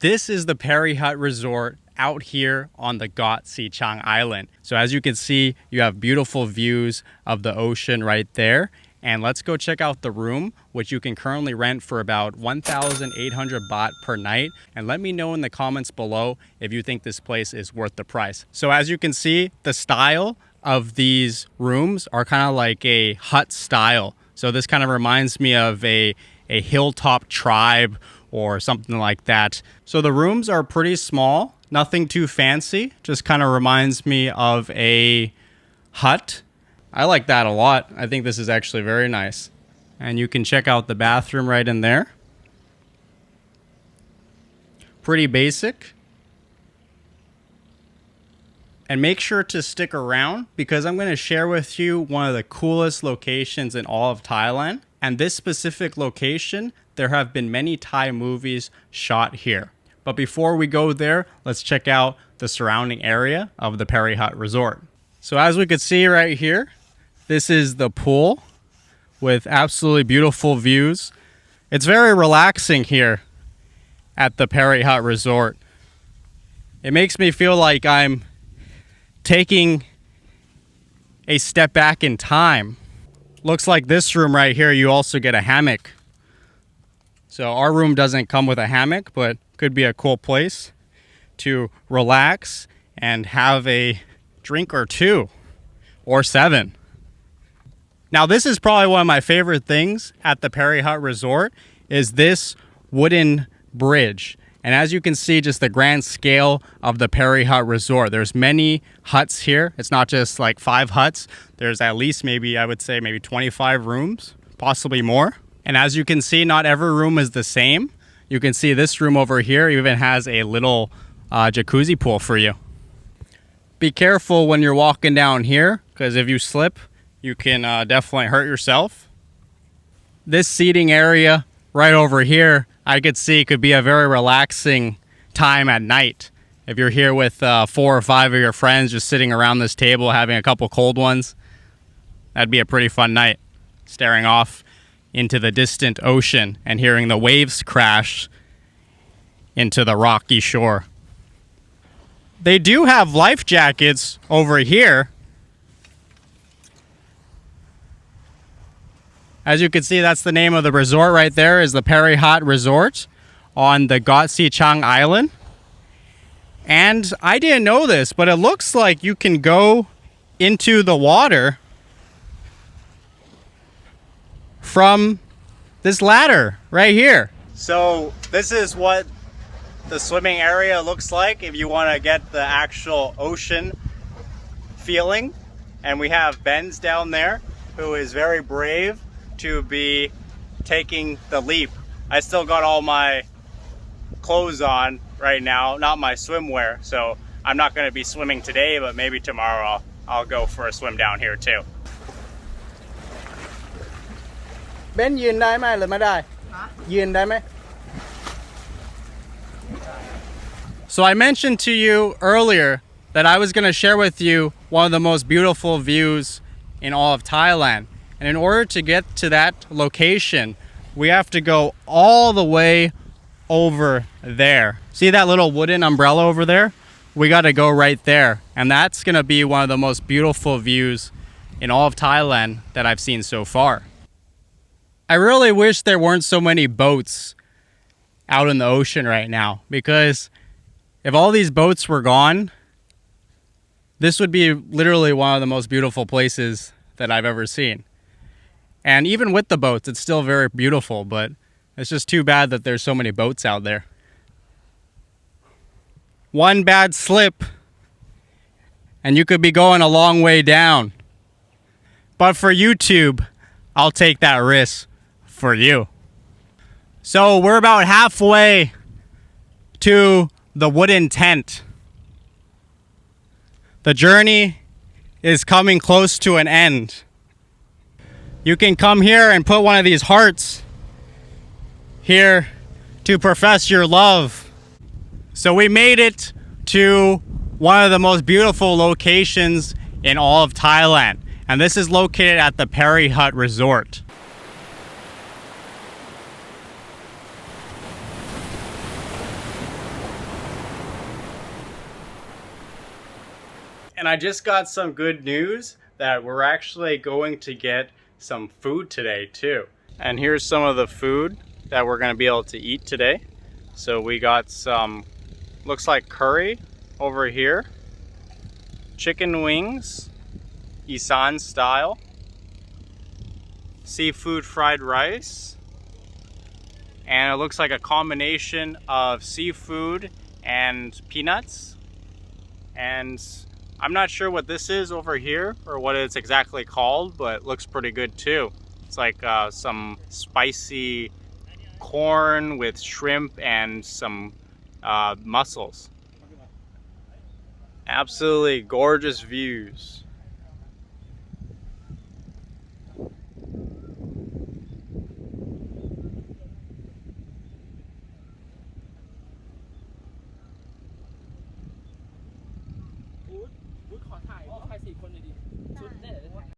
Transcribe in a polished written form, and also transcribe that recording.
This is the Paree Hut Resort out here on the Got Si Chang Island. So as you can see, you have beautiful views of the ocean right there. And let's go check out the room, which you can currently rent for about 1,800 baht per night. And let me know in the comments below if you think this place is worth the price. So as you can see, the style of these rooms are kind of like a hut style. So this kind of reminds me of a hilltop tribe or something like that. So the rooms are pretty small, nothing too fancy, just kind of reminds me of a hut. I like that a lot. I think this is actually very nice. And you can check out the bathroom right in there. Pretty basic. And make sure to stick around because I'm going to share with you one of the coolest locations in all of Thailand. And this specific location, there have been many Thai movies shot here. But before we go there, let's check out the surrounding area of the Paree Hut Resort. So as we could see right here, this is the pool with absolutely beautiful views. It's very relaxing here at the Paree Hut Resort. It makes me feel like I'm taking a step back in time. Looks like this room right here, you also get a hammock. So our room doesn't come with a hammock, but could be a cool place to relax and have a drink or two or 7. Now this is probably one of my favorite things at the Paree Hut Resort is this wooden bridge. And as you can see, just the grand scale of the Paree Hut Resort. There's many huts here. It's not just like 5 huts. There's at least I would say maybe 25 rooms, possibly more. And as you can see, not every room is the same. You can see this room over here even has a little jacuzzi pool for you. Be careful when you're walking down here, because if you slip, you can definitely hurt yourself. This seating area right over here, I could see could be a very relaxing time at night. If you're here with 4 or 5 of your friends just sitting around this table having a couple cold ones, that'd be a pretty fun night. Staring off into the distant ocean and hearing the waves crash into the rocky shore. They do have life jackets over here. As you can see, that's the name of the resort right there, is the Paree Hut Resort on the Got Si Chang Island. And I didn't know this, but it looks like you can go into the water from this ladder right here. So this is what the swimming area looks like if you want to get the actual ocean feeling. And we have Benz down there who is very brave to be taking the leap. I still got all my clothes on right now, not my swimwear, so I'm not going to be swimming today, but maybe tomorrow I'll go for a swim down here too. Ben ยืนได้ไหมหรือไม่ได้ยืนได้ไหม So I mentioned to you earlier that I was going to share with you one of the most beautiful views in all of Thailand. And in order to get to that location, we have to go all the way over there. See that little wooden umbrella over there? We got to go right there. And that's going to be one of the most beautiful views in all of Thailand that I've seen so far. I really wish there weren't so many boats out in the ocean right now, because if all these boats were gone, this would be literally one of the most beautiful places that I've ever seen. And even with the boats, it's still very beautiful, but it's just too bad that there's so many boats out there. One bad slip, and you could be going a long way down. But for YouTube, I'll take that risk for you. So we're about halfway to the wooden tent. The journey is coming close to an end. You can come here and put one of these hearts here to profess your love. So we made it to one of the most beautiful locations in all of Thailand. And this is located at the Paree Hut Resort. And I just got some good news that we're actually going to get some food today too. And here's some of the food that we're going to be able to eat today. So we got some, looks like curry over here, chicken wings, Isan style, seafood fried rice, and it looks like a combination of seafood and peanuts. And I'm not sure what this is over here or what it's exactly called, but it looks pretty good too. It's like some spicy corn with shrimp and some mussels. Absolutely gorgeous views.